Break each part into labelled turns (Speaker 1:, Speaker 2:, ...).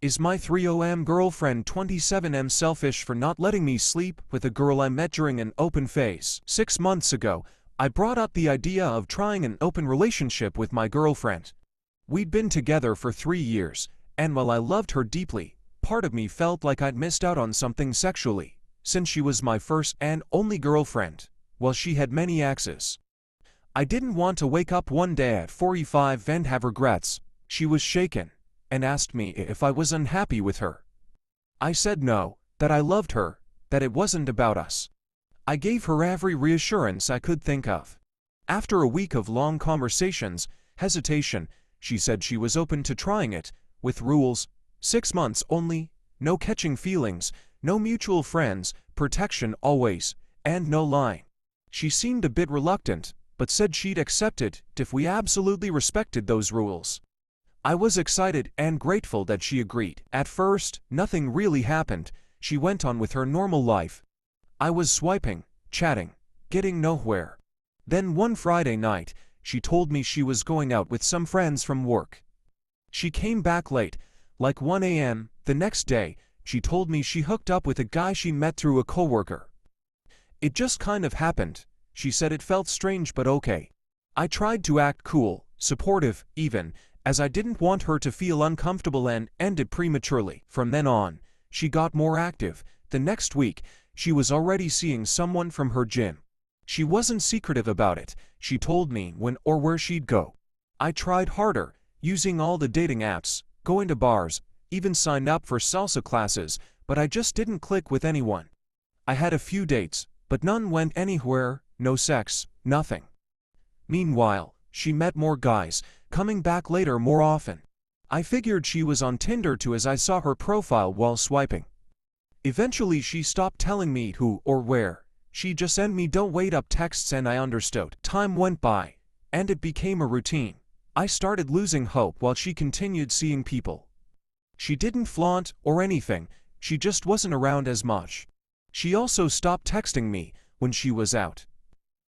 Speaker 1: Is my 30M girlfriend 27M selfish for not letting me sleep with a girl I met during an open phase? 6 months ago, I brought up the idea of trying an open relationship with my girlfriend. We'd been together for 3 years, and while I loved her deeply, part of me felt like I'd missed out on something sexually, since she was my first and only girlfriend, while she had many exes. I didn't want to wake up one day at 45 and have regrets. She was shaken, and asked me if I was unhappy with her. I said no, that I loved her, that it wasn't about us. I gave her every reassurance I could think of. After a week of long conversations, hesitation, she said she was open to trying it, with rules, 6 months only, no catching feelings, no mutual friends, protection always, and no lying. She seemed a bit reluctant, but said she'd accept it if we absolutely respected those rules. I was excited and grateful that she agreed. At first, nothing really happened. She went on with her normal life. I was swiping, chatting, getting nowhere. Then one Friday night, she told me she was going out with some friends from work. She came back late, like 1 a.m. The next day, she told me she hooked up with a guy she met through a coworker. It just kind of happened. She said it felt strange but okay. I tried to act cool, supportive, even, as I didn't want her to feel uncomfortable, and ended prematurely. From then on, she got more active. The next week, she was already seeing someone from her gym. She wasn't secretive about it. She told me when or where she'd go. I tried harder, using all the dating apps, going to bars, even signed up for salsa classes, but I just didn't click with anyone. I had a few dates, but none went anywhere, no sex, nothing. Meanwhile, she met more guys, coming back later more often. I figured she was on Tinder too, as I saw her profile while swiping. Eventually she stopped telling me who or where. She just sent me "don't wait up" texts, and I understood. Time went by, and it became a routine. I started losing hope while she continued seeing people. She didn't flaunt or anything, she just wasn't around as much. She also stopped texting me when she was out.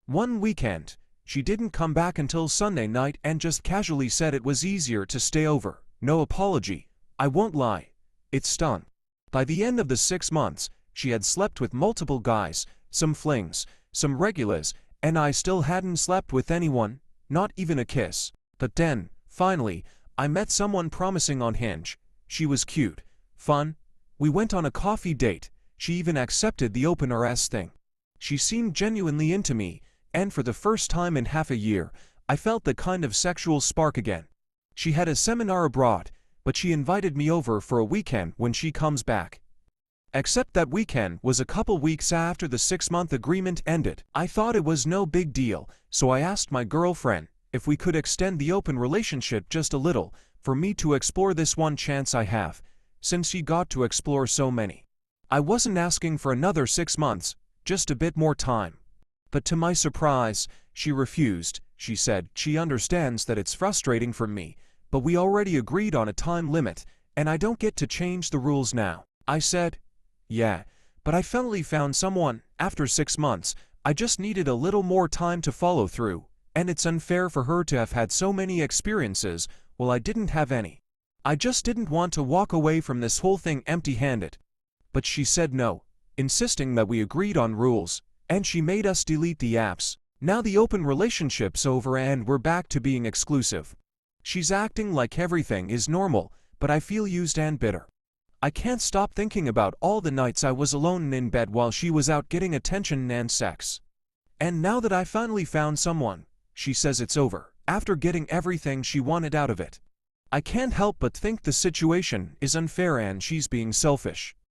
Speaker 1: One weekend, she didn't come back until Sunday night and just casually said it was easier to stay over. No apology. I won't lie. It stung. By the end of the 6 months, she had slept with multiple guys, some flings, some regulars, and I still hadn't slept with anyone, not even a kiss. But then, finally, I met someone promising on Hinge. She was cute, fun. We went on a coffee date. She even accepted the open RS thing. She seemed genuinely into me, and for the first time in half a year, I felt the kind of sexual spark again. She had a seminar abroad, but she invited me over for a weekend when she comes back. Except that weekend was a couple weeks after the 6-month agreement ended. I thought it was no big deal, so I asked my girlfriend if we could extend the open relationship just a little, for me to explore this one chance I have, since she got to explore so many. I wasn't asking for another 6 months, just a bit more time. But to my surprise, she refused. She said she understands that it's frustrating for me, but we already agreed on a time limit, and I don't get to change the rules now. I said, yeah, but I finally found someone. After 6 months, I just needed a little more time to follow through, and it's unfair for her to have had so many experiences while I didn't have any. I just didn't want to walk away from this whole thing empty-handed. But she said no, insisting that we agreed on rules, and she made us delete the apps. Now the open relationship's over and we're back to being exclusive. She's acting like everything is normal, but I feel used and bitter. I can't stop thinking about all the nights I was alone in bed while she was out getting attention and sex. And now that I finally found someone, she says it's over, after getting everything she wanted out of it. I can't help but think the situation is unfair and she's being selfish.